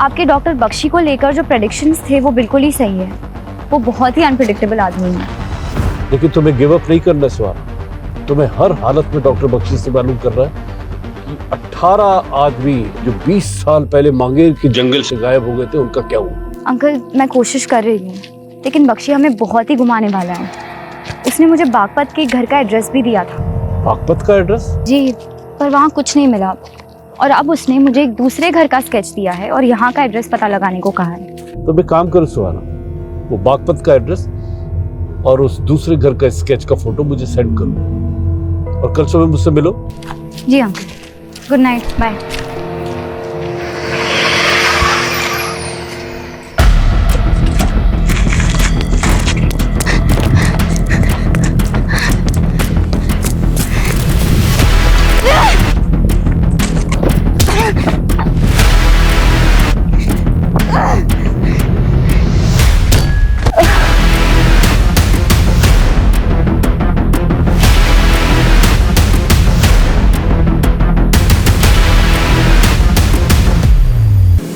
आपके डॉक्टर बख्शी को लेकर जो प्रेडिक्शंस थे वो बिल्कुल ही सही है। वो बहुत ही अनप्रेडिक्टेबल आदमी है। लेकिन तुम्हें गिव अप नहीं करना स्वाहा। तुम्हें हर हालत में डॉक्टर बख्शी से मालूम कर रहा है कि 18 आदमी जो 20 साल पहले मांगेर के जंगल से गायब हो गए थे, उनका क्या हुआ? अंकल, मैं कोशिश कर रही हूँ, लेकिन बख्शी हमें बहुत ही घुमाने वाला है। उसने मुझे बागपत के घर का एड्रेस भी दिया था। बागपत का एड्रेस? जी, पर वहाँ कुछ नहीं मिला। और अब उसने मुझे एक दूसरे घर का स्केच दिया है और यहाँ का एड्रेस पता लगाने को कहा है। तो मैं काम करूँ सुहाना, वो बागपत का एड्रेस और उस दूसरे घर का स्केच का फोटो मुझे सेंड करो और कल सुबह मुझसे मिलो। जी अंकल, गुड नाइट, बाय।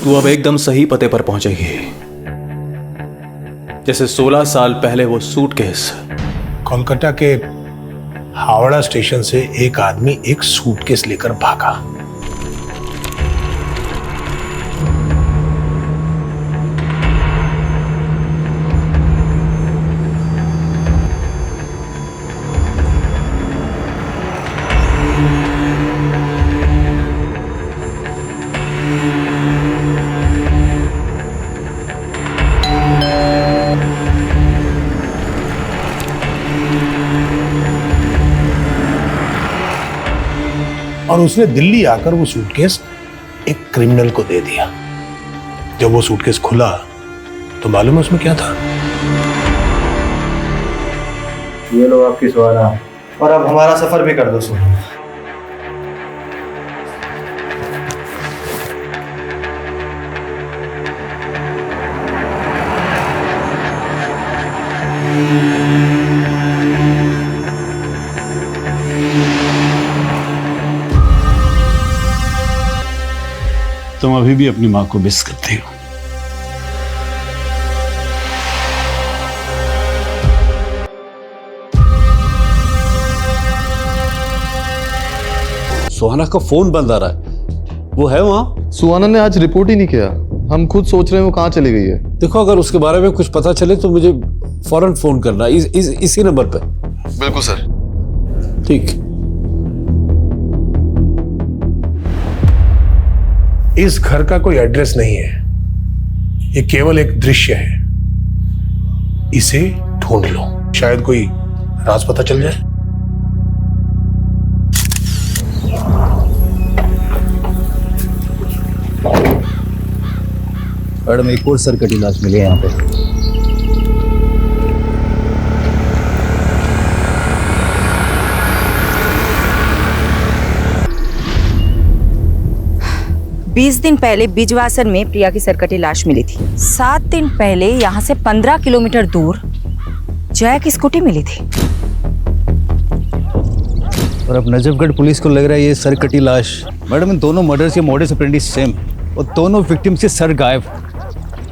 तू अब एकदम सही पते पर पहुंचेगी। जैसे 16 साल पहले वो सूटकेस। कोलकाता के हावड़ा स्टेशन से एक आदमी एक सूटकेस लेकर भागा। और उसने दिल्ली आकर वो सूटकेस एक क्रिमिनल को दे दिया। जब वो सूटकेस खुला तो मालूम है उसमें क्या था? ये लो आपकी सुहाना, और अब हमारा सफर भी कर दो सुहाना। तुम अभी भी अपनी माँ को मिस करते हो। सुहाना का फोन बंद आ रहा है। वो है वहां? सुहाना ने आज रिपोर्ट ही नहीं किया। हम खुद सोच रहे हैं वो कहाँ चली गई है। देखो, अगर उसके बारे में कुछ पता चले तो मुझे फौरन फोन करना, इसी नंबर पे। बिल्कुल सर। ठीक। इस घर का कोई एड्रेस नहीं है, ये केवल एक दृश्य है। इसे ढूंढ लो, शायद कोई राज पता चल जाए। मैडम, एक और सरकटी लाश मिली है यहाँ पे। बीस दिन पहले बिजवासन में प्रिया की सरकटी लाश मिली थी। 7 दिन पहले यहाँ से 15 किलोमीटर दूर जया की स्कूटी मिली थी। और अब नजफगढ़ पुलिस को लग रहा है ये सरकटी लाश। मैडम, इन दोनों मर्डर्स के मॉडस ऑपरेंडी सेम और दोनों विक्टिम्स के सर गायब।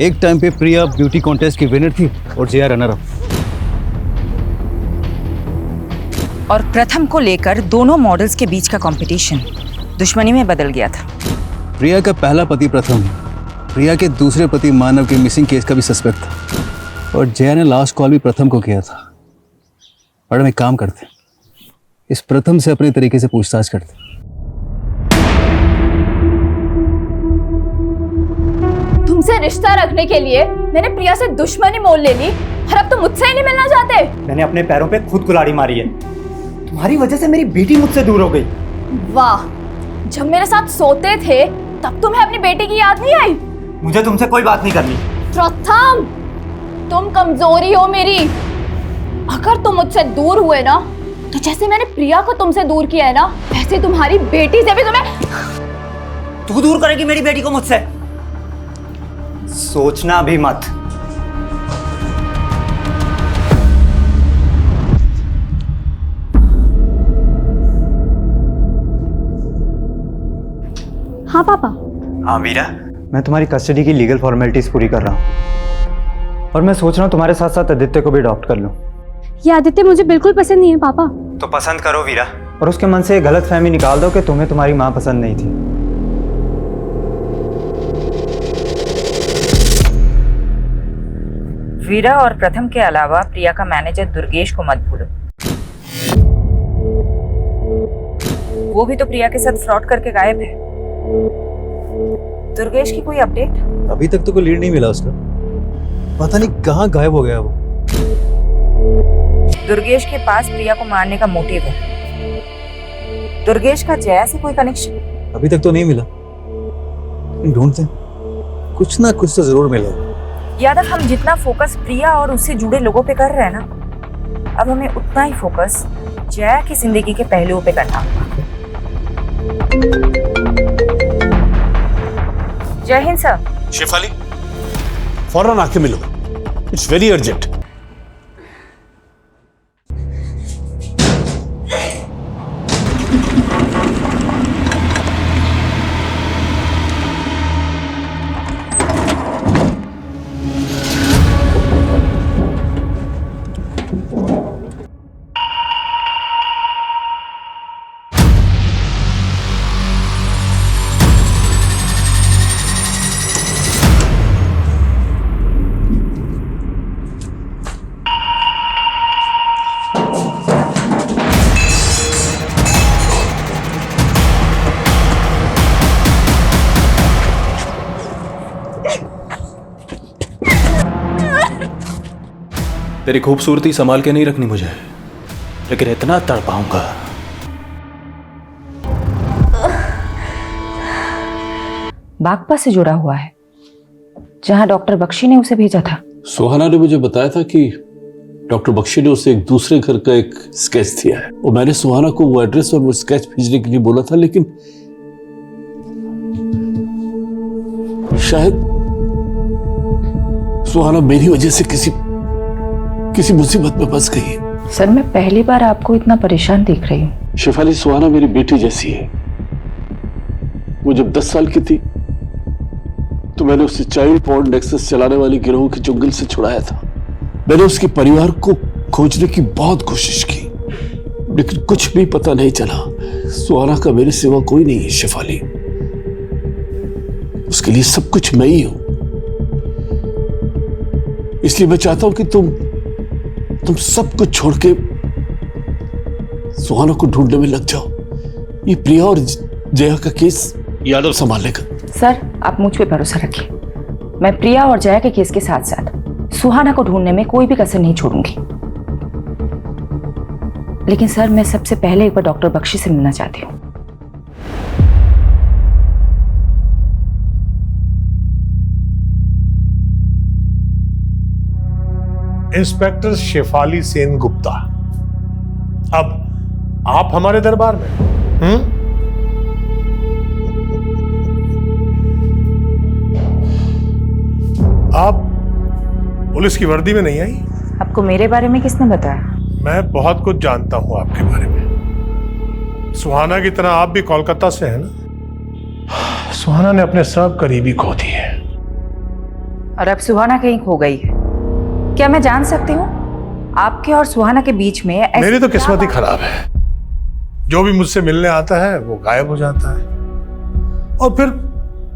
एक टाइम पे प्रिया ब्यूटी कॉन्टेस्ट की विनर थी और जया रनर अप। और प्रथम को लेकर दोनों मॉडल्स के बीच का कंपटीशन दुश्मनी में बदल गया था। प्रिया का पहला पति प्रथम, प्रिया के दूसरे पति मानव के मिसिंग केस का भी सस्पेक्ट था और जया ने लास्ट कॉल भी प्रथम को किया था। मैडम, एक काम करते, इस प्रथम से अपने तरीके से पूछताछ करते। तुमसे रिश्ता रखने के लिए मैंने प्रिया से दुश्मनी मोल ले ली और अब तुम मुझसे ही नहीं मिलना चाहते। मैंने अपने पैरों पे खुद कुल्हाड़ी मारी है। तुम्हारी वजह से मेरी बेटी मुझसे दूर हो गई। वाह, जब मेरे साथ सोते थे तब तुम्हें अपनी बेटी की याद नहीं आई? मुझे तुमसे कोई बात नहीं करनी। प्रथम, तुम कमजोरी हो मेरी। अगर तुम मुझसे दूर हुए ना, तो जैसे मैंने प्रिया को तुमसे दूर किया है ना, वैसे तुम्हारी बेटी से भी तुम्हें। तू दूर करेगी मेरी बेटी को मुझसे? सोचना भी मत। हाँ पापा। हाँ वीरा, मैं तुम्हारी कस्टडी की लीगल फॉर्मेलिटीज पूरी कर रहा हूँ और मैं सोच रहा हूँ तुम्हारे साथ साथ आदित्य को भी अडॉप्ट कर लूँ। ये आदित्य मुझे बिल्कुल पसंद नहीं है पापा। तो पसंद करो वीरा और उसके मन से गलत फहमी निकाल दो कि तुम्हें तुम्हारी माँ पसंद नहीं थी। वीरा और प्रथम के अलावा प्रिया का मैनेजर दुर्गेश को मत भूलो। वो भी तो प्रिया के साथ फ्रॉड करके गायब है। दुर्गेश की कोई अपडेट? अभी तक तो कोई लीड नहीं मिला उसका, पता नहीं कहाँ गायब हो गया वो। दुर्गेश के पास प्रिया को मारने का मोटिव है। दुर्गेश का जया से कोई कनेक्शन? अभी तक तो नहीं मिला, लेकिन ढूंढते हैं, कुछ ना कुछ तो जरूर मिलेगा। यादव, हम जितना फोकस प्रिया और उससे जुड़े लोगों पे कर रहे हैं ना, अब हमें उतना ही फोकस जया की जिंदगी के पहलुओं पे करना होगा। जय हिंद सर। शेफाली, फौरन आके मिलो, इट्स वेरी अर्जेंट। तेरी खूबसूरती संभाल के नहीं रखनी मुझे, लेकिन इतना तड़पाऊंगा। बागपा से जुड़ा हुआ है, जहां डॉक्टर बख्शी ने उसे भेजा था। सुहाना ने मुझे बताया था कि डॉक्टर बख्शी ने उसे एक दूसरे घर का एक स्केच दिया है और मैंने सुहाना को वो एड्रेस और वो स्केच भेजने के लिए बोला था, लेकिन शायद सुहाना मेरी वजह से किसी मुसीबत में फंस गई है। सर, मैं पहली बार आपको इतना परेशान देख रही हूँ। शेफाली, सुहाना मेरी बेटी जैसी है। वो जब 10 साल की थी तो मैंने उसे चाइल्ड पॉर्न नेक्सस चलाने वाली गिरोह के चुंगल से छुड़ाया था। मैंने उसके परिवार को खोजने की बहुत कोशिश की, लेकिन कुछ भी पता नहीं चला। सुहाना का मेरे सिवा कोई नहीं है शेफाली, उसके लिए सब कुछ मैं ही हूं। इसलिए मैं चाहता हूं कि तुम सब कुछ छोड़ के सुहाना को ढूंढने में लग जाओ। ये प्रिया और जया का केस यादव संभाल लेगा। सर, आप मुझ पे भरोसा रखिए। मैं प्रिया और जया के केस के साथ साथ सुहाना को ढूंढने में कोई भी कसर नहीं छोड़ूंगी। लेकिन सर, मैं सबसे पहले एक बार डॉक्टर बख्शी से मिलना चाहती हूँ। इंस्पेक्टर शेफाली सेन गुप्ता, अब आप हमारे दरबार में। आप पुलिस की वर्दी में नहीं आई? आपको मेरे बारे में किसने बताया? मैं बहुत कुछ जानता हूं आपके बारे में। सुहाना की तरह आप भी कोलकाता से हैं ना? सुहाना ने अपने सब करीबी खो दिए और अब सुहाना कहीं खो गई है। क्या मैं जान सकती हूँ आपके और सुहाना के बीच में मेरी तो किस्मत ही खराब है। जो भी मुझसे मिलने आता है वो गायब हो जाता है और फिर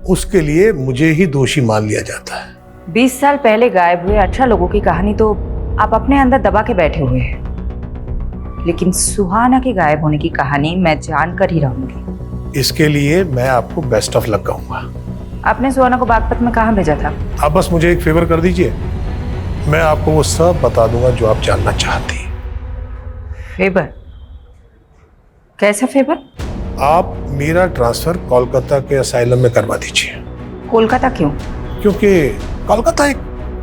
उसके लिए मुझे ही दोषी मान लिया जाता है। 20 साल पहले गायब हुए 18 लोगों की कहानी तो आप अपने अंदर दबा के बैठे हुए हैं, लेकिन सुहाना के गायब होने की कहानी मैं जानकर ही रहूंगी। इसके लिए मैं आपको बेस्ट ऑफ लक कहूंगा। आपने सुहाना को बागपत में कहाँ भेजा था? आप बस मुझे एक फेवर कर दीजिए, मैं आपको वो सब बता दूंगा जो आप जानना चाहती हैं। फेवर? कैसा फेवर? आप मेरा ट्रांसफर कोलकाता के असाइलम में करवा दीजिए। कोलकाता क्यों? क्योंकि कोलकाता एक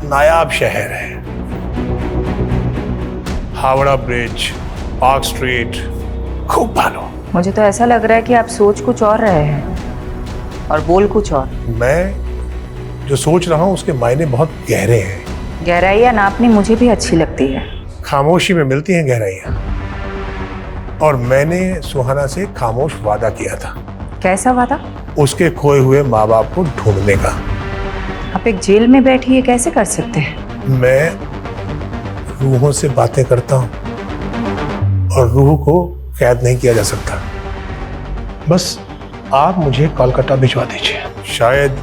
नायाब शहर है। हावड़ा ब्रिज, पार्क स्ट्रीट, खूब भालो। मुझे तो ऐसा लग रहा है कि आप सोच कुछ और रहे हैं और बोल कुछ और। मैं जो सोच रहा हूं उसके मायने बहुत गहरे हैं। गहराइयाँ नापनी मुझे भी अच्छी लगती है। खामोशी में मिलती हैं गहराइयाँ, और मैंने सुहाना से खामोश वादा किया था। कैसा वादा? उसके खोए हुए माँ बाप को ढूंढने का। आप एक जेल में बैठी ये कैसे कर सकते हैं? मैं रूहों से बातें करता हूं और रूह को कैद नहीं किया जा सकता। बस आप मुझे कोलकाता भिजवा दीजिए, शायद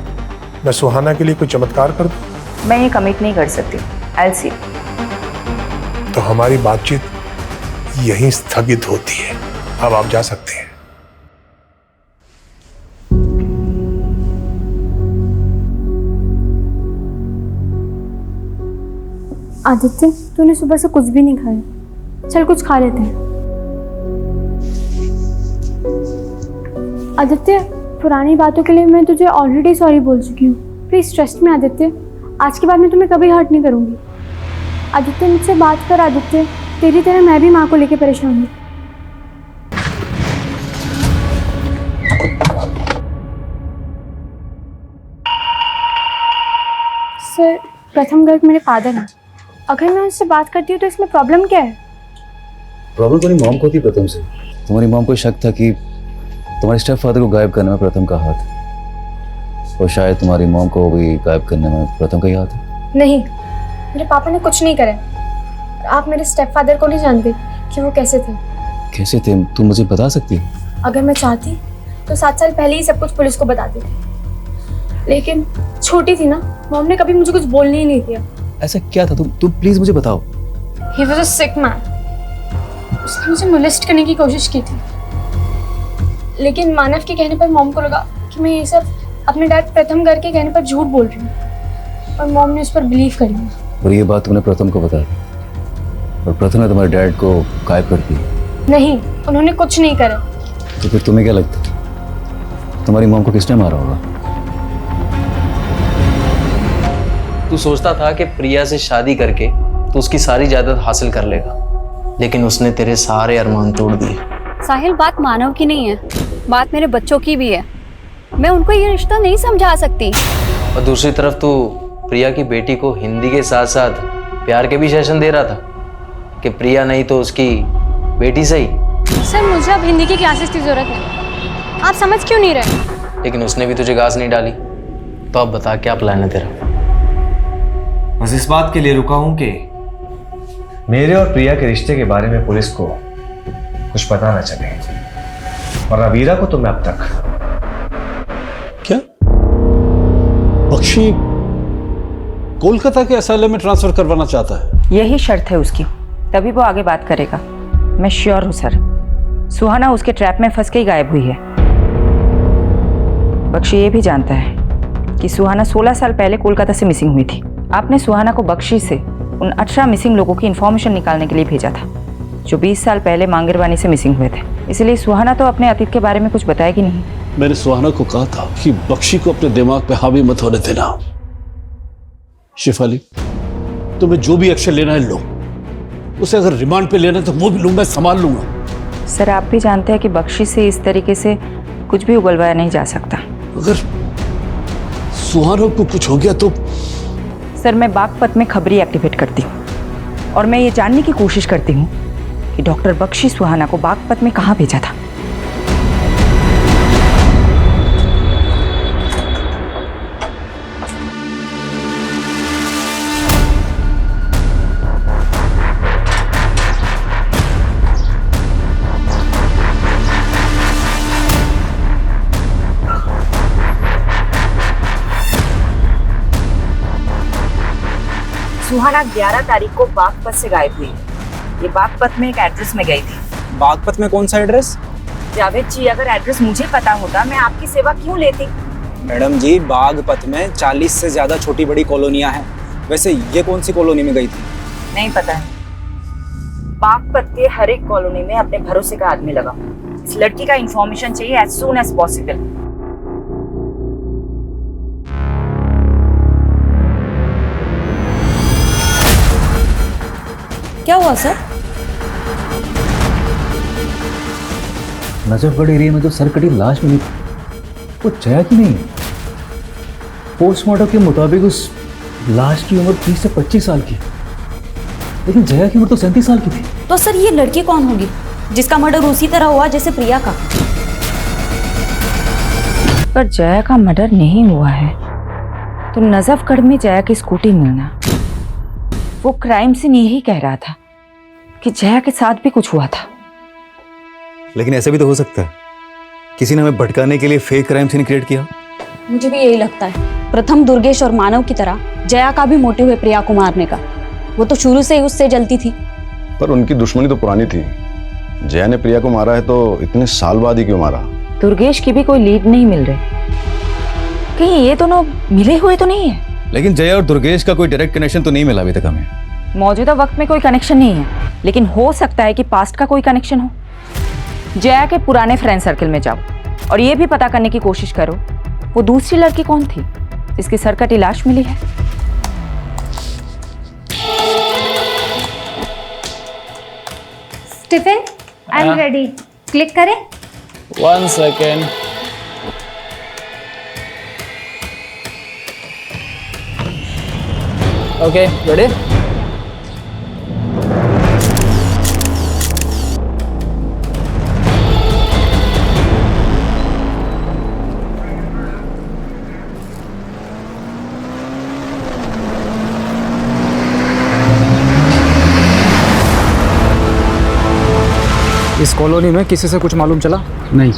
मैं सुहाना के लिए कोई चमत्कार कर दूं। मैं ये कमिट नहीं कर सकती। I will see. तो हमारी बातचीत यहीं स्थगित होती है। अब आप जा सकते हैं। आदित्य, तूने सुबह से कुछ भी नहीं खाया। चल कुछ खा लेते हैं। आदित्य, पुरानी बातों के लिए मैं तुझे ऑलरेडी सॉरी बोल चुकी हूँ। प्लीज ट्रस्ट मी आदित्य, आज के बाद मैं तुम्हें कभी हर्ट नहीं करूँगी। आदित्य, मुझसे बात कर। आदित्य, तेरी तरह मैं भी माँ को लेके परेशान हूँ। सर, प्रथम गर्ग मेरे फादर हैं। अगर मैं उनसे बात करती हूँ तो इसमें प्रॉब्लम क्या है? प्रॉब्लम तुम्हारी मॉम को थी प्रथम से। तुम्हारी मॉम को शक था कि तुम्हारे स्टेप फादर को गायब करने में प्रथम का हाथ है, और शायद तुम्हारी मॉम को भी गायब करने में प्रथम का ही हाथ है। नहीं, मेरे पापा ने कुछ नहीं करा। आप मेरे स्टेप फादर को नहीं जानते कि वो कैसे थे। कैसे थे तुम मुझे बता सकती हो? अगर मैं चाहती तो 7 साल पहले ही सब कुछ पुलिस को बता देती, लेकिन छोटी थी ना, मॉम ने कभी मुझे कुछ बोलने ही नहीं दिया। ऐसा क्या था? तुम प्लीज मुझे बताओ। He was a sick man. उसने मुझे मोलेस्ट करने की कोशिश की थी, लेकिन मानव के कहने पर मॉम को लगा कि मैं ये सब अपने डैड प्रथम गर्ग के कहने पर झूठ बोल रही हूँ, और मॉम ने उस पर बिलीव कर लिया। और ये बात तुमने प्रथम को बता दी, और प्रथम ने तुम्हारे डैड को गायब कर दिया? नहीं, उन्होंने कुछ नहीं करा। तो फिर तुम्हें क्या लगता है तुम्हारी मॉम को किसने मारा होगा? तू सोचता था कि प्रिया से शादी करके तो उसकी सारी जायदाद हासिल कर लेगा, लेकिन उसने तेरे सारे अरमान तोड़ दिए। साहिल, बात मानव की नहीं है, बात मेरे बच्चों की भी है। मैं उनको ये रिश्ता नहीं समझा सकती। और दूसरी तरफ तू प्रिया की बेटी को हिंदी के साथ साथ प्यार के भी सेशन दे रहा था कि प्रिया नहीं तो उसकी बेटी सही। सर, मुझे अब हिंदी की क्लासेस की जरूरत है। आप समझ क्यों नहीं रहे? लेकिन उसने भी तुझे घास नहीं डाली, तो अब बता क्या प्लान है तेरा? बस इस बात के लिए रुका हूं कि मेरे और प्रिया के रिश्ते के बारे में पुलिस को कुछ पता न चले, और रवीरा को तो मैं अब तक। क्या बख्शी कोलकाता के एसाइलम में ट्रांसफर करवाना चाहता है? यही शर्त है उसकी, तभी वो आगे बात करेगा। मैं श्योर हूँ सर, सुहाना उसके ट्रैप में फंस के ही गायब हुई है। बख्शी ये भी जानता है कि सुहाना 16 साल पहले कोलकाता से मिसिंग हुई थी। आपने सुहाना को बख्शी से उन 18 मिसिंग लोगों की इन्फॉर्मेशन निकालने के लिए भेजा था, जो 20 साल पहले मांगरवानी से मिसिंग हुए थे। इसलिए सुहाना तो अपने अतीत के बारे में कुछ बताएगी नहीं। मैंने सुहाना को कहा था कि बख्शी को अपने दिमाग पे हावी मत होने देना। शिफाली, तुम्हें जो भी एक्शन लेना है लो। उसे अगर रिमांड पे लेना है तो वो भी लूंगा, संभाल लूंगा। सर, आप भी जानते हैं कि बख्शी से इस तरीके से कुछ भी उगलवाया नहीं जा सकता। अगर सुहाना को कुछ हो गया तो? सर, मैं बागपत में खबरी एक्टिवेट करती हूँ, और मैं ये जानने की कोशिश करती हूँ कि डॉक्टर बख्शी सुहाना को बागपत में कहाँ भेजा था। सुहाना 11 तारीख को बागपत से गायब हुई। ये बागपत में एक एड्रेस में गई थी। बागपत में कौन सा एड्रेस? जावेद जी, अगर एड्रेस मुझे पता होता मैं आपकी सेवा क्यों लेती? मैडम जी, बागपत में 40 से ज्यादा छोटी बड़ी कॉलोनियां हैं। वैसे ये कौन सी कॉलोनी में गई थी? नहीं पता है। बागपत के हर एक कॉलोनी में अपने भरोसे का आदमी लगा। इस लड़की का इंफॉर्मेशन चाहिए एज सून एज पॉसिबल। क्या हुआ सर? नजफगढ़ एरिया में जो सरकटी लाश मिली वो जया की नहीं है। पोस्टमार्टम के मुताबिक उस लाश की उम्र 30 से 25 साल की, लेकिन जया की उम्र तो 37 साल की थी। तो सर ये लड़की कौन होगी जिसका मर्डर उसी तरह हुआ जैसे प्रिया का? अगर जया का मर्डर नहीं हुआ है तो नजफगढ़ में जया की स्कूटी मिलना, वो क्राइम सीन यही कह रहा था कि जया के साथ भी कुछ हुआ था। लेकिन ऐसा भी तो हो सकता है किसी ने हमें भटकाने के लिए फेक क्राइम सीन क्रिएट किया। मुझे भी यही लगता है। प्रथम दुर्गेश और मानव की तरह जया का भी मोटिव है प्रिया को मारने का। वो तो शुरू से ही उससे जलती थी। पर उनकी दुश्मनी तो पुरानी थी। जया ने प्रिया को मारा है तो इतने साल बाद ही क्यों मारा? दुर्गेश की भी कोई लीड नहीं मिल रही, कहीं ये दोनों मिले हुए तो नहीं है। लेकिन जया और दुर्गेश का कोई डायरेक्ट कनेक्शन तो नहीं मिला अभी तक हमें। मौजूदा वक्त में कोई कनेक्शन नहीं है, लेकिन हो सकता है कि पास्ट का कोई कनेक्शन हो। जया के पुराने फ्रेंड सर्कल में जाओ और ये भी पता करने की कोशिश करो वो दूसरी लड़की कौन थी जिसकी सरकटी लाश मिली है। Stephen, I am ready. Click करें। 1 सेकेंड। Okay, ready? इस कॉलोनी में किसी से कुछ मालूम चला? नहीं।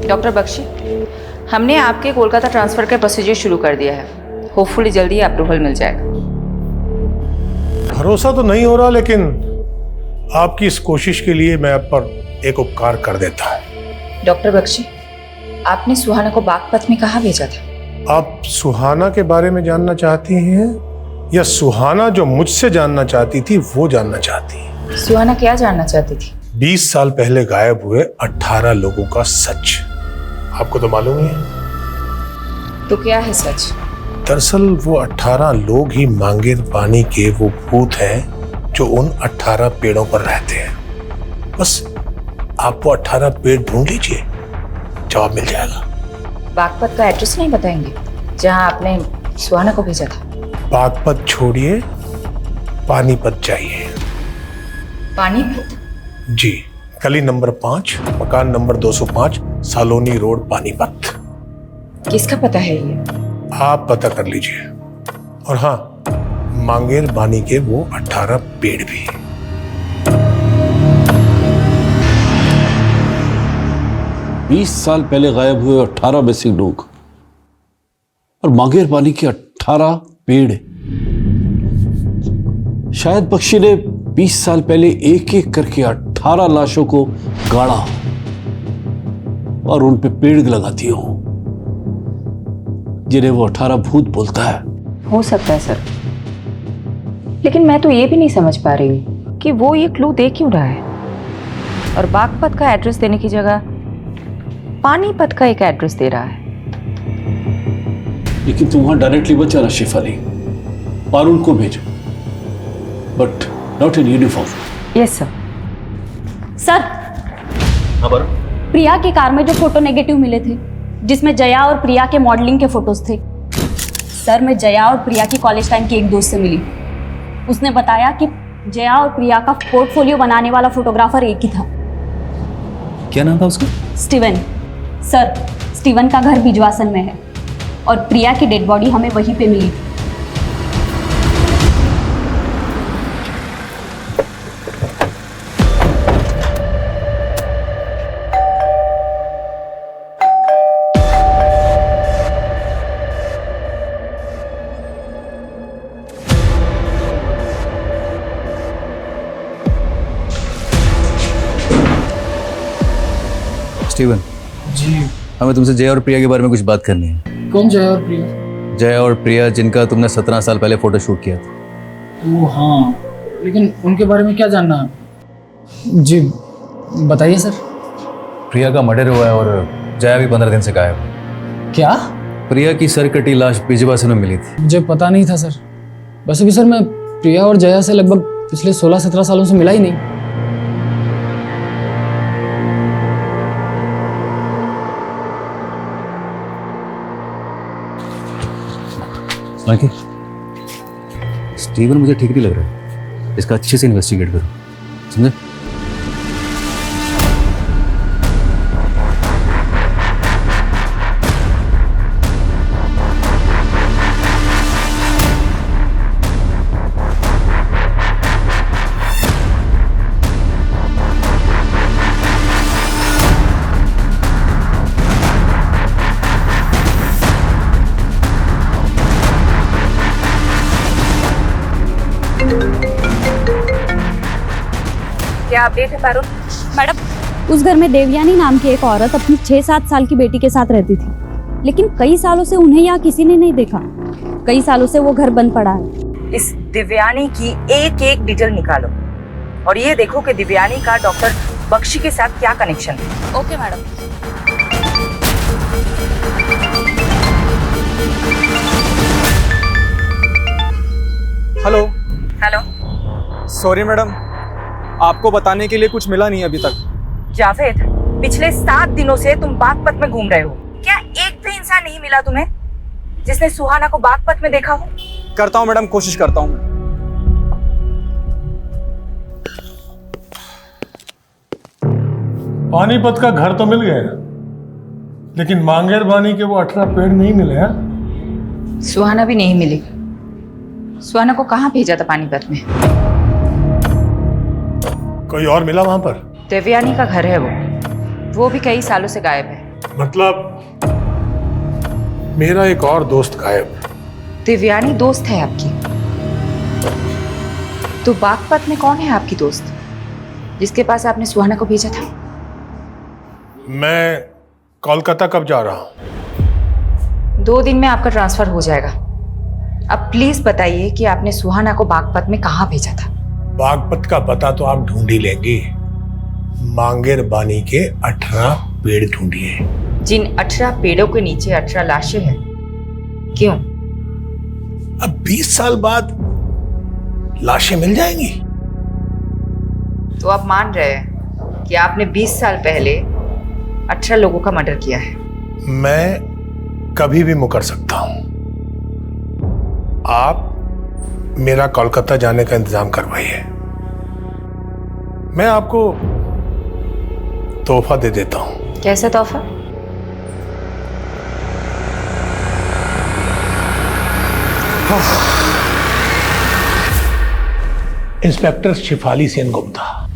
डॉक्टर बख्शी, हमने आपके कोलकाता ट्रांसफ़र का प्रोसीजर शुरू कर दिया है। होपफुली जल्दी अप्रूवल मिल जाएगा। भरोसा तो नहीं हो रहा, लेकिन आपकी इस कोशिश के लिए मैं आप पर एक उपकार कर देता है। डॉक्टर बख्शी, आपने सुहाना को बागपत में कहाँ भेजा था? आप सुहाना के बारे में जानना चाहती हैं या सुहाना जो मुझसे जानना चाहती थी वो जानना चाहती हैं? सुहाना क्या जानना चाहती थी? 20 साल पहले गायब हुए 18 लोगों का सच। आपको तो मालूम ही है। तो क्या है सच? दरअसल वो 18 लोग ही मांगेर पानी के वो भूत हैं जो उन 18 पेड़ों पर रहते हैं। बस आप वो 18 पेड़ ढूंढ लीजिए, जवाब मिल जाएगा। बागपत का एड्रेस नहीं बताएंगे जहां आपने सुहाना को भेजा था? बागपत छोड़िए, पानीपत जाइए। पानीपत? जी, गली नंबर 5, मकान नंबर 205, सालोनी रोड, पानीपत। किसका पता है ये? आप पता कर लीजिए। और हाँ, मांगेर बानी के वो 18 पेड़ भी। बीस साल पहले गायब हुए 18 मिसिंग लोग और मांगेर पानी के 18 पेड़। शायद बख्शी ने 20 साल पहले एक एक करके 18 लाशों को गाड़ा और उन पे पेड़ लगा दिए हो जिन्हें वो 18 भूत बोलता है। हो सकता है सर, लेकिन मैं तो ये भी नहीं समझ पा रही हूँ कि वो ये क्लू दे क्यों रहा है और बागपत का एड्रेस देने की जगह पानीपत का एक एड्रेस दे रहा है। लेकिन तुम वहां डायरेक्टली मत जाना शिफाली, पारुल को भेजो, but not in uniform. Yes sir. Sir, हाँ पर प्रिया की कार में जो फोटो नेगेटिव मिले थे जिसमें जया और प्रिया के मॉडलिंग के फोटोज थे, सर मैं जया और प्रिया की कॉलेज टाइम की एक दोस्त से मिली। उसने बताया कि जया और प्रिया का पोर्टफोलियो बनाने वाला फोटोग्राफर एक ही था। क्या नाम था उसका? स्टीवन। सर, स्टीवन का घर बिजवासन में है और प्रिया की डेड बॉडी हमें वहीं पे मिली। स्टीवन जी। हमें तुमसे जया और प्रिया के बारे में कुछ बात करनी है। कौन जया और प्रिया? जया और प्रिया जिनका तुमने 17 साल पहले फोटो शूट किया था। ओह हाँ, लेकिन उनके बारे में क्या जानना है? जी बताइए सर। प्रिया का मर्डर हुआ है और जया भी 15 दिन से गायब है। क्या? प्रिया की सर कटी लाश बिजवासन में मिली थी। मुझे पता नहीं था सर। वैसे भी सर मैं प्रिया और जया से लगभग पिछले 16-17 सालों से मिला ही नहीं। माइकी, स्टीवन मुझे ठीक नहीं लग रहा है, इसका अच्छे से इन्वेस्टिगेट करो, समझे? क्या अपडेट है पारुल? मैडम, उस घर में देवयानी नाम की एक औरत अपनी 6-7 साल की बेटी के साथ रहती थी, लेकिन कई सालों से उन्हें यहाँ किसी ने नहीं देखा। कई सालों से वो घर बंद पड़ा है। इस दिव्यानी की एक एक डिटेल निकालो और ये देखो कि दिव्यानी का डॉक्टर बख्शी के साथ क्या कनेक्शन है। Okay madam. Hello. Hello. Sorry madam, आपको बताने के लिए कुछ मिला नहीं अभी तक। जावेद, पिछले 7 दिनों से तुम बागपत में घूम रहे हो, क्या एक भी इंसान नहीं मिला तुम्हें जिसने सुहाना को बागपत में देखा हो? करता हूँ मैडम, कोशिश करता हूँ। पानीपत का घर तो मिल गया, लेकिन मांगेर बानी के वो 18 पेड़ नहीं मिले हैं। सुहाना भी नहीं मिली। सुहाना को कहाँ भेजा था पानीपत में? कोई और मिला वहां पर? देवयानी का घर है वो भी कई सालों से गायब है। मतलब मेरा एक और दोस्त गायब। देवयानी दोस्त है आपकी? तो बागपत में कौन है आपकी दोस्त जिसके पास आपने सुहाना को भेजा था? मैं कोलकाता कब जा रहा हूँ? 2 दिन में आपका ट्रांसफर हो जाएगा। अब प्लीज बताइए कि आपने सुहाना को बागपत में कहाँ भेजा था? बागपत का पता तो आप ढूंढ ही लेंगे। मांगेर बानी के 18 पेड़ ढूंढिए। जिन 18 पेड़ों के नीचे 18 लाशें हैं, क्यों? अब 20 साल बाद लाशें मिल जाएंगी। तो आप मान रहे हैं कि आपने 20 साल पहले 18 लोगों का मर्डर किया है? मैं कभी भी मुकर सकता हूं। आप मेरा कोलकाता जाने का इंतजाम करवाइए। मैं आपको तोहफा दे देता हूं। कैसा तोहफा? इंस्पेक्टर शिफाली सेन गुप्ता,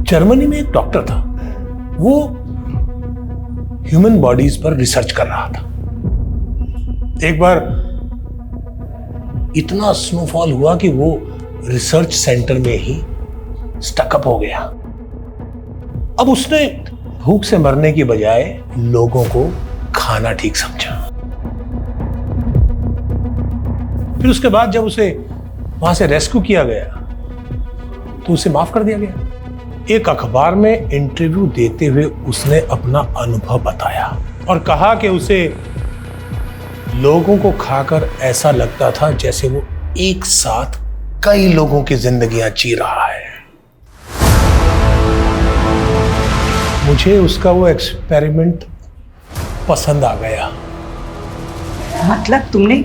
जर्मनी में एक डॉक्टर था। वो ह्यूमन बॉडीज पर रिसर्च कर रहा था। एक बार इतना स्नोफॉल हुआ कि वो रिसर्च सेंटर में ही स्टकअप हो गया। अब उसने भूख से मरने की बजाय लोगों को खाना ठीक समझा। फिर उसके बाद जब उसे वहां से रेस्क्यू किया गया तो उसे माफ कर दिया गया। एक अखबार में इंटरव्यू देते हुए उसने अपना अनुभव बताया और कहा कि उसे लोगों को खाकर ऐसा लगता था जैसे वो एक साथ कई लोगों की जिंदगियां जी रहा है। मुझे उसका वो एक्सपेरिमेंट पसंद आ गया। मतलब तुमने?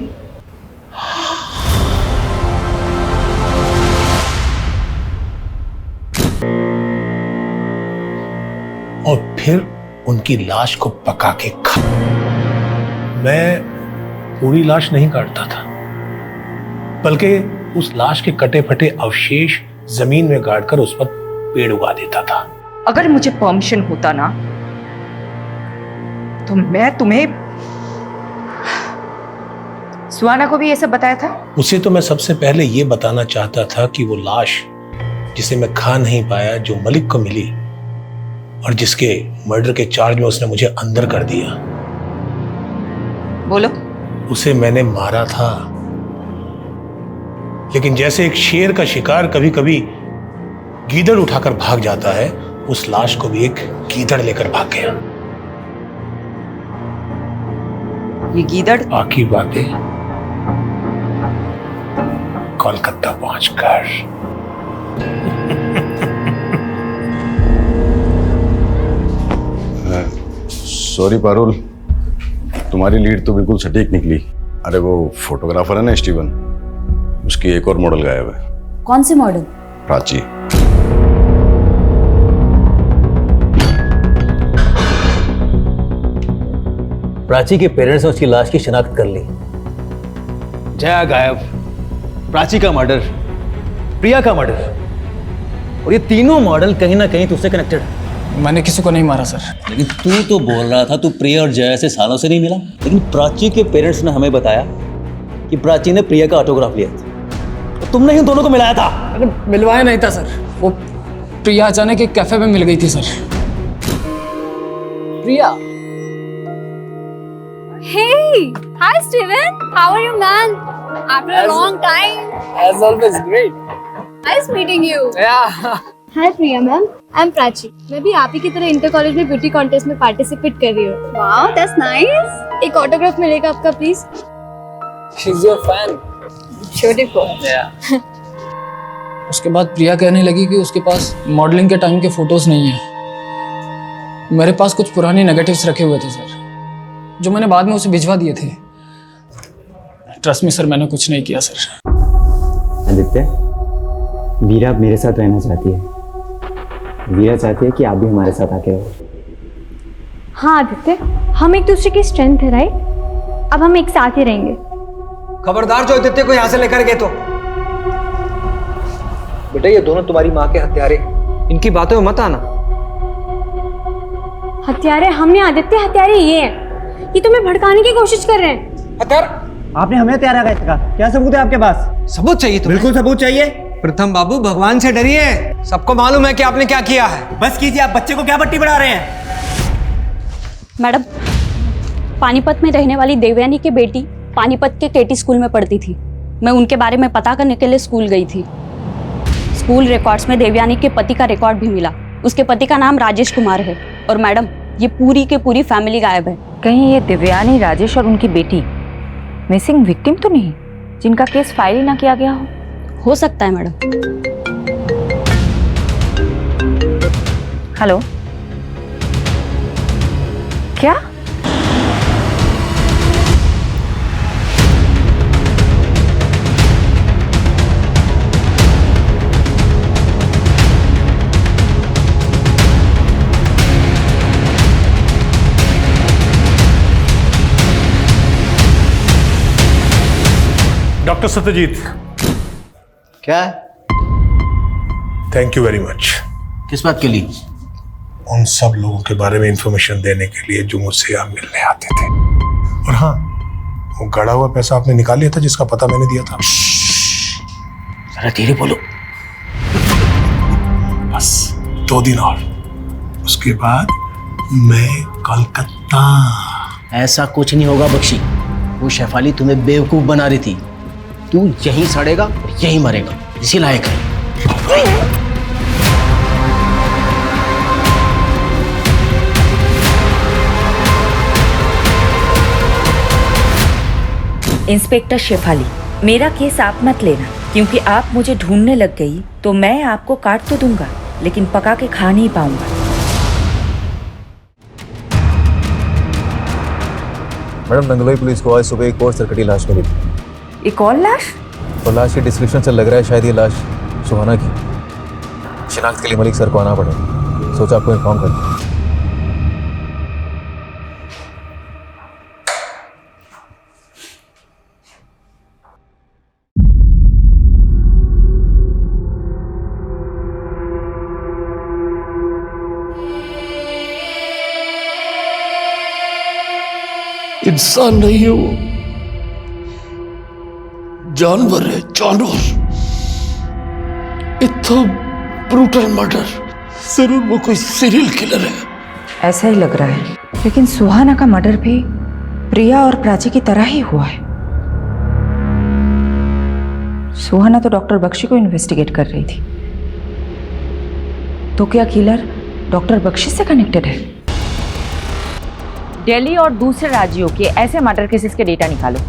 और फिर उनकी लाश को पका के खा। मैं पूरी लाश नहीं काटता था, बल्कि उस लाश के कटे फटे अवशेष जमीन में गाड़कर उस पर पेड़ उगा देता था। अगर मुझे परमिशन होता ना तो मैं तुम्हें सुहाना को भी ये सब बताया था। उसे तो मैं सबसे पहले ये बताना चाहता था कि वो लाश जिसे मैं खा नहीं पाया, जो मलिक को मिली और जिसके मर्डर के चार्ज में उसने मुझे अंदर कर दिया, बोलो। उसे मैंने मारा था, लेकिन जैसे एक शेर का शिकार कभी कभी गीदड़ उठाकर भाग जाता है, उस लाश को भी एक गीदड़ लेकर भाग गया। ये गीदड़? बाकी बातें कोलकाता पहुंचकर। सॉरी पारुल, तुम्हारी लीड तो बिल्कुल सटीक निकली। अरे वो फोटोग्राफर है ना स्टीवन, उसकी एक और मॉडल गायब है। कौन सी मॉडल? प्राची। प्राची के पेरेंट्स ने उसकी लाश की शिनाख्त कर ली। जया गायब, प्राची का मर्डर, प्रिया का मर्डर, और ये तीनों मॉडल कहीं ना कहीं तुझसे कनेक्टेड है। मैंने किसी को नहीं मारा सर। लेकिन तू तो बोल रहा था तू प्रिया और जया से सालों से नहीं मिला, लेकिन प्राची के पेरेंट्स ने हमें बताया कि प्राची ने प्रिया का ऑटोग्राफ लिया था और तुमने ही दोनों को मिलाया था। अरे मिलवाया नहीं था सर, वो प्रिया अचानक एक कैफे में मिल गई थी sir. Priya. Hey, hi Steven. How are you, man? After a long time. As always, great. Nice meeting you. Yeah. Hi Priya ma'am, I am Prachi. मैं भी आप ही की तरह इंटर कॉलेज में ब्यूटी कॉन्टेस्ट में पार्टिसिपेट कर रही हूँ। Wow, that's nice. एक ऑटोग्राफ मिलेगा आपका please? She's your fan. Beautiful. Yeah. उसके बाद प्रिया कहने लगी कि उसके पास मॉडलिंग के टाइम के फोटोज नहीं है। मेरे पास कुछ पुराने नेगेटिव्स रखे हुए थे सर, जो मैंने बाद में उसे भिजवा दिए थे। ट्रस्ट मी सर, मैंने कुछ नहीं किया सर। आदित्य, वीरा अब मेरे साथ रहना चाहती है। वीरा चाहती है कि आप भी हमारे साथ आके रहो। हाँ आदित्य, हम एक दूसरे की स्ट्रेंथ है राइट? अब हम एक साथ ही रहेंगे। खबरदार जो आदित्य को यहाँ से लेकर गए तो। बेटा ये दोनों तुम्हारी माँ के हत्यारे, इनकी बातों में मत आना। हत्यारे हमने आदित्य, हत्यारे ये हैं। ये तुम्हें भड़काने की कोशिश कर रहे हैं। हत्यार? आपने हमें हत्यारा कहा था, क्या सबूत है आपके पास? सबूत चाहिए तुम्हें? बिल्कुल सबूत चाहिए। प्रथम बाबू, भगवान से डरिए, सबको मालूम है कि आपने क्या किया है। बस कीजिए, आप बच्चे को क्या पट्टी पढ़ा रहे हैं? मैडम, पानीपत में रहने वाली देवयानी की बेटी पानीपत के केटी स्कूल में पढ़ती थी। मैं उनके बारे में पता करने के लिए स्कूल गई थी। स्कूल रिकॉर्ड्स में देवयानी के पति का रिकॉर्ड भी मिला। उसके पति का नाम राजेश कुमार है। और मैडम, ये पूरी के पूरी फैमिली गायब है। कहीं ये देवयानी, राजेश और उनकी बेटी मिसिंग विक्टिम तो नहीं, जिनका केस फाइल ही ना किया गया हो सकता है मैडम। हेलो, क्या? डॉक्टर सत्यजीत। क्या? Thank you very much. किस बात के लिए? उन सब लोगों के बारे में इंफॉर्मेशन देने के लिए जो मुझसे यहाँ मिलने आते थे। और हाँ, वो गड़ा हुआ पैसा आपने निकाल लिया था जिसका पता मैंने दिया था। जरा धीरे बोलो। बस 2 दिन और, उसके बाद मैं कोलकाता। ऐसा कुछ नहीं होगा बख्शी। वो शेफाली तुम्हें बेवकूफ बना रही थी। तू यहीं सड़ेगा, यहीं मरेगा, इसी लायक है। इंस्पेक्टर शेफाली, मेरा केस आप मत लेना, क्योंकि आप मुझे ढूंढने लग गई तो मैं आपको काट तो दूंगा, लेकिन पका के खा नहीं पाऊंगा। मैडम, नंगलोई पुलिस को आज सुबह एक और सरकटी लाश मिली थी। एक और लाश? और लाश के डिस्क्रिप्शन से लग रहा है शायद ये लाश सुहाना की। शिनाख्त के लिए मलिक सर को आना पड़ेगा। सोचा आपको इन्फॉर्म कर दूं। इंसान नहीं है वो, जानवर है, जानवर। इतना ब्रूटल मर्डर, जरूर वो कोई सीरियल किलर है। ऐसा ही लग रहा है, लेकिन सुहाना का मर्डर भी प्रिया और प्राची की तरह ही हुआ है। सुहाना तो डॉक्टर बख्शी को इन्वेस्टिगेट कर रही थी, तो क्या किलर डॉक्टर बख्शी से कनेक्टेड है? दिल्ली और दूसरे राज्यों के ऐसे मर्डर केसेस के डेटा निकालो।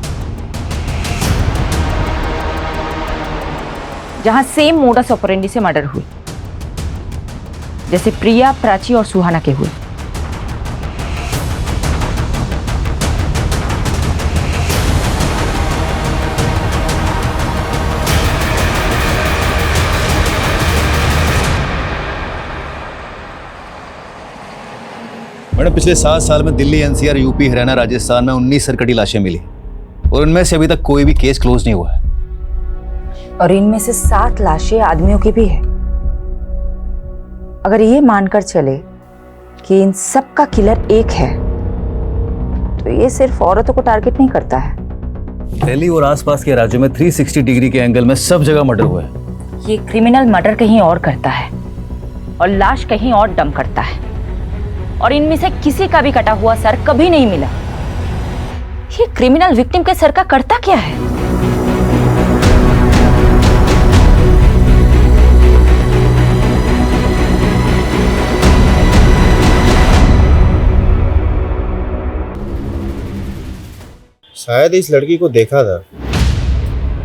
जहां सेम मोडस ऑपरेंडी से मर्डर हुए, जैसे प्रिया, प्राची और सुहाना के हुए। मैडम, पिछले 7 साल में दिल्ली, एनसीआर, यूपी, हरियाणा, राजस्थान में 19 सरकटी लाशें मिली और उनमें से अभी तक कोई भी केस क्लोज नहीं हुआ है। और इनमें से 7 लाशें आदमियों की भी है। अगर ये मानकर चले कि इन सब का किलर एक है, तो ये सिर्फ औरतों को टारगेट नहीं करता है। दिल्ली और आसपास के राज्यों में 360 डिग्री के एंगल में सब जगह मर्डर हुआ है। ये क्रिमिनल मर्डर कहीं और करता है और लाश कहीं और डंप करता है, और इनमें से किसी का भी कटा हुआ सर कभी नहीं मिला। ये क्रिमिनल विक्टिम के सर का करता क्या है? शायद इस लड़की को देखा था।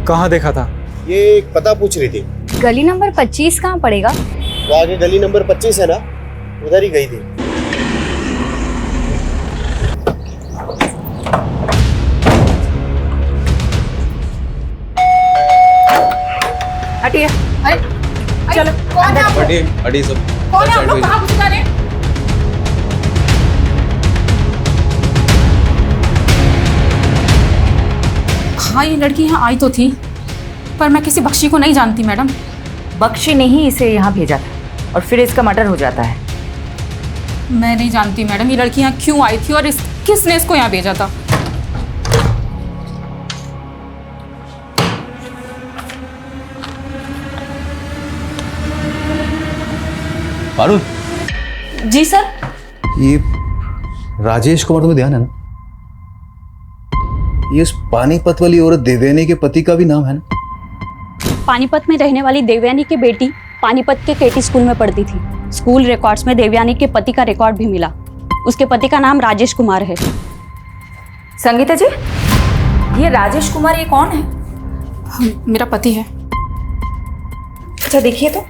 कहाँ देखा था? ये एक पता पूछ रही थी। गली नंबर 25 कहाँ पड़ेगा? वो आगे गली नंबर 25 है ना, उधर ही गई थी। हटिए। अरे चलो कौन है आप? हटिए सब। कौन है आप लोग? कहाँ घुस जा रहे हैं? हाँ, ये लड़की यहाँ आई तो थी, पर मैं किसी बख्शी को नहीं जानती मैडम। बख्शी ने ही इसे यहाँ भेजा था और फिर इसका मर्डर हो जाता है। मैं नहीं जानती मैडम, ये लड़की यहाँ क्यों आई थी और किसने इसको यहाँ भेजा था। पारुल। जी सर। ये राजेश कुमार, तुम्हें ध्यान है ना? ये उस पानीपत वाली औरत देवयानी के पति का भी नाम है ना? पानीपत में रहने वाली देवयानी की बेटी पानीपत के केटी स्कूल में पढ़ती थी। स्कूल रिकॉर्ड्स में देवयानी के पति का रिकॉर्ड भी मिला। उसके पति का नाम राजेश कुमार है। संगीता जी, ये राजेश कुमार, ये कौन है? मेरा पति है। अच्छा देखिए तो,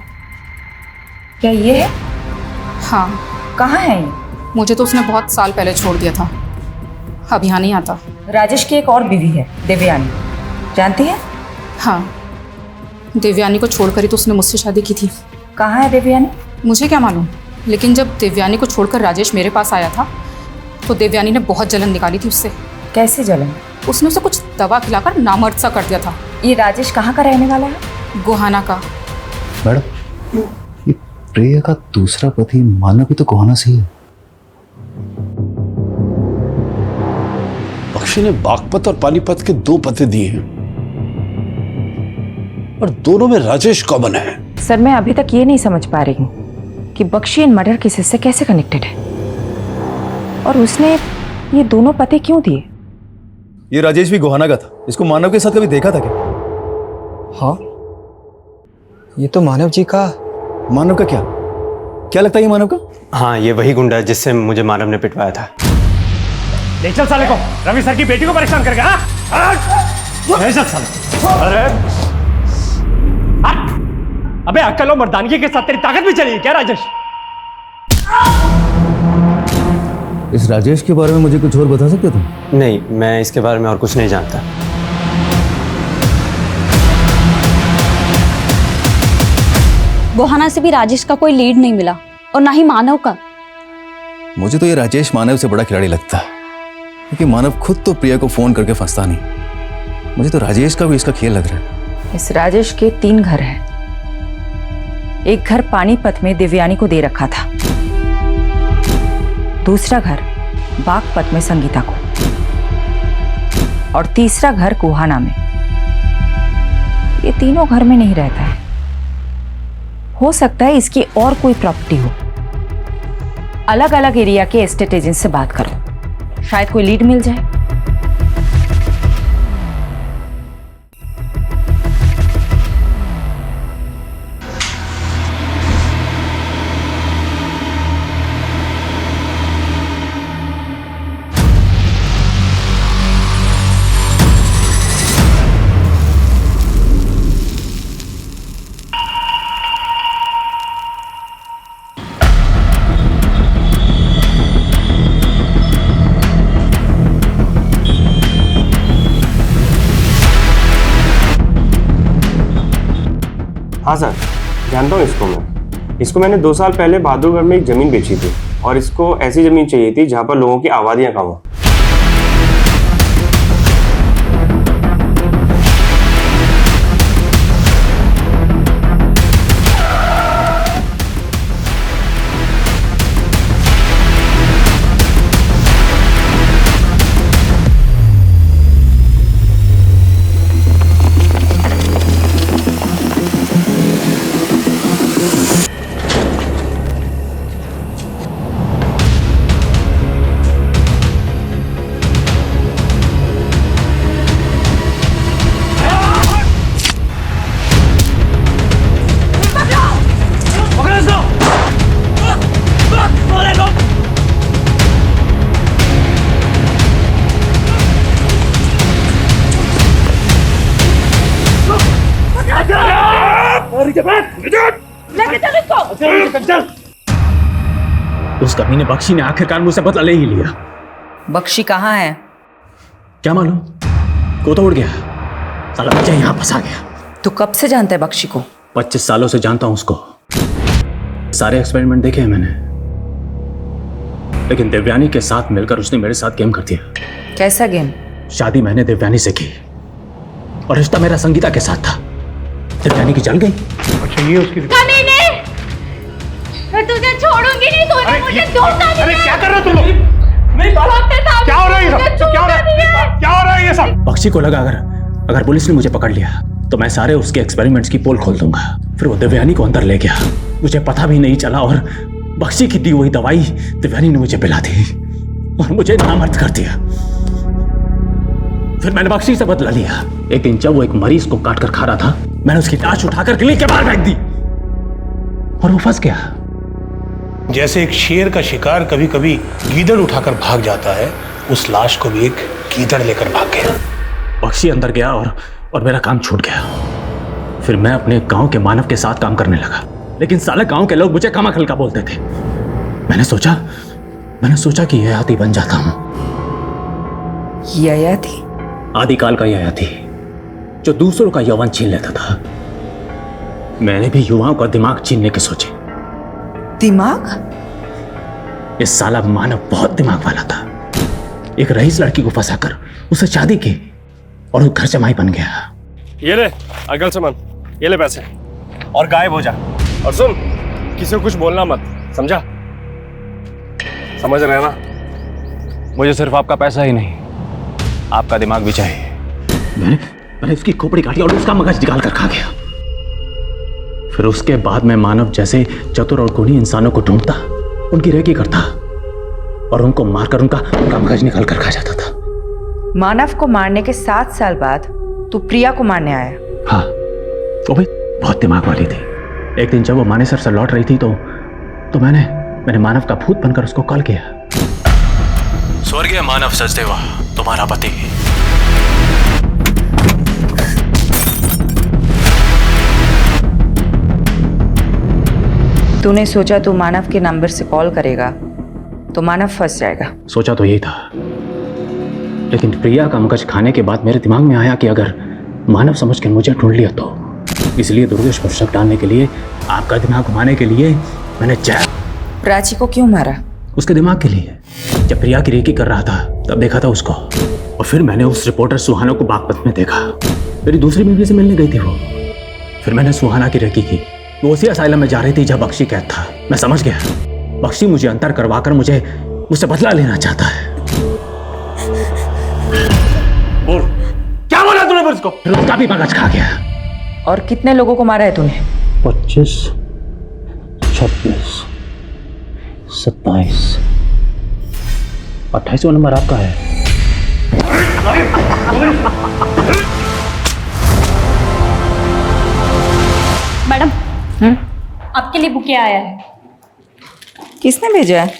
क्या ये है? हाँ। कहाँ है ये? मुझे तो उसने बहुत साल पहले छोड़ दिया था, अब यहाँ नहीं आता। राजेश की एक और बीवी है, देवयानी, जानती है? हाँ, देवयानी को छोड़कर ही तो उसने मुझसे शादी की थी। कहाँ है देवयानी? मुझे क्या मालूम, लेकिन जब देवयानी को छोड़कर राजेश मेरे पास आया था तो देवयानी ने बहुत जलन निकाली थी उससे। कैसी जलन? उसने उसे कुछ दवा खिलाकर नामर्द सा कर दिया था। ये राजेश कहाँ का रहने वाला है? गोहाना का। मैडम, ये प्रिया का दूसरा पति मानव भी तो गोहाना से ही है। बख्शी ने बागपत और पानीपत के 2 पते दिए हैं और दोनों में राजेश कॉमन है। सर, मैं अभी तक ये नहीं समझ पा रही हूँ कि बख्शी इन मर्डर केसेस से कैसे कनेक्टेड है, और उसने ये दोनों पते क्यों दिए? ये राजेश भी गोहाना का था। इसको मानव के साथ कभी देखा था क्या? हाँ, ये तो मानव जी का। मानव का क्या लगता है ये मानव का? हाँ, ये वही गुंडा है जिससे मुझे मानव ने पिटवाया था। ले चल साले को, रवि सर की बेटी को परेशान करके। ले चल साले। अरे अबे अक्ल और मर्दानगी के साथ तेरी ताकत भी चली क्या राजेश? इस राजेश के बारे में मुझे कुछ और बता सकते तुम? नहीं, मैं इसके बारे में और कुछ नहीं जानता। गोहाना से भी राजेश का कोई लीड नहीं मिला और ना ही मानव का। मुझे तो ये राजेश मानव से बड़ा खिलाड़ी लगता है, क्योंकि मानव खुद तो प्रिया को फोन करके फंसता नहीं। मुझे तो राजेश का भी इसका खेल लग रहा है। इस राजेश के 3 घर हैं। एक घर पानीपत में देवयानी को दे रखा था, दूसरा घर बागपत में संगीता को, और तीसरा घर गोहाना में। ये तीनों घर में नहीं रहता है। हो सकता है इसकी और कोई प्रॉपर्टी हो। अलग अलग एरिया के एस्टेट एजेंट से बात करो, शायद कोई लीड मिल जाए। हाँ सर, जानता हूँ इसको मैं। इसको मैंने 2 साल पहले बहादुरगढ़ में एक ज़मीन बेची थी और इसको ऐसी ज़मीन चाहिए थी जहाँ पर लोगों की आबादियाँ कम हो। उस कमीने बख्शी ने आखिरकार मुझसे बदला ले ही लिया। बख्शी कहाँ है? क्या मालूम, को तो उड़ गया। साला बच्चा यहाँ फंसा गया। तू कब से जानता है बख्शी को? 25 सालों से जानता हूं उसको। सारे एक्सपेरिमेंट देखे हैं मैंने, लेकिन देवयानी के साथ मिलकर उसने मेरे साथ गेम कर दिया। कैसा गेम? शादी मैंने देवयानी से की और रिश्ता मेरा संगीता के साथ था। देवयानी की जल गई। अच्छा, ये उसकी कमीने, मैं तुझे छोड़ूंगी नहीं। तूने मुझे धोखा दिया। अरे क्या कर रहे हो तुम लोग? क्या हो रहा है ये सब? क्या हो रहा है ये सब? बख्शी को लगा अगर पुलिस ने मुझे पकड़ लिया तो मैं सारे उसके एक्सपेरिमेंट्स की पोल खोल दूंगा। फिर वो देवयानी को अंदर ले गया, मुझे पता भी नहीं चला और बख्शी की दी हुई दवाई देवयानी ने मुझे पिला दी और मुझे नामर्द कर दिया। फिर मैंने बख्शी से बदला लिया। एक दिन जब वो एक मरीज को काट कर खा रहा था, मैंने उसकी लाश उठाकर गली के बाहर फेंक दी और वो फंस गया। जैसे एक शेर का शिकार कभी कभी गीदड़ उठाकर भाग जाता है, उस लाश को भी एक गीदड़ लेकर भाग गया। बख्शी अंदर गया और मेरा काम छूट गया। फिर मैं अपने गांव के मानव के साथ काम करने लगा, लेकिन साले गांव के लोग मुझे कमाखल का बोलते थे। मैंने सोचा कि ययाति बन जाता हूं। ययाति? आदिकाल का ययाति जो दूसरों का यौवन छीन लेता था। मैंने भी युवाओं का दिमाग छीनने के सोचे। दिमाग? इस साला मानव बहुत दिमाग वाला था। एक रईस लड़की को फंसाकर उसे शादी की और वो घर जमाई बन गया। ये ले अगल सामान, ये ले पैसे और गायब हो जा। और सुन, किसी को कुछ बोलना मत, समझा? समझ रहे ना? मुझे सिर्फ आपका पैसा ही नहीं, आपका दिमाग भी चाहिए। मैंने उसकी खोपड़ी काटी और उसका मगज निकाल कर खा गया। फिर उसके बाद मैं मानव जैसे चतुर और गुणी इंसानों को ढूंढता, उनकी रेकी करता और उनको मारकर उनका मगज निकाल कर खा जाता था। मानव को मारने के 7 साल बाद तू प्रिया को मारने आया? हाँ, वो भी बहुत दिमाग वाली थी। एक दिन जब वो मानेसर से लौट रही थी तो मैंने मानव का भूत बनकर उसको कॉल किया। स्वर्गीय मानव सचदेवा, तुम्हारा पति। तूने सोचा तू मानव के नंबर से कॉल करेगा तो मानव फंस जाएगा। सोचा तो यही था, लेकिन प्रिया का मगज खाने के बाद मेरे दिमाग में आया कि अगर मानव समझ के मुझे ढूंढ लिया तो, इसलिए दुर्गेश पर शक डालने के लिए, आपका दिमाग घुमाने के लिए मैंने प्राची को क्यों मारा? उसके दिमाग के लिए। जब प्रिया की रेकी कर रहा था तब देखा था उसको, और फिर मैंने उस रिपोर्टर सुहाना को बागपत में देखा। मेरी दूसरी बीवी से मिलने गई थी वो। फिर मैंने सुहाना की रेकी की। वो उसी असाइलम में जा रही थी जब बख्शी कैद था। मैं समझ गया, बख्शी मुझे अंतर करवाकर मुझसे बदला लेना चाहता है। बोल, क्या बोला तूने फिर उसको? फिर उसका भी मगज खा गया। और कितने लोगों को मारा है तूने? 25, 26, 27, 28वां नंबर आपका है। मैडम, आपके लिए बुके आया है। किसने भेजा है?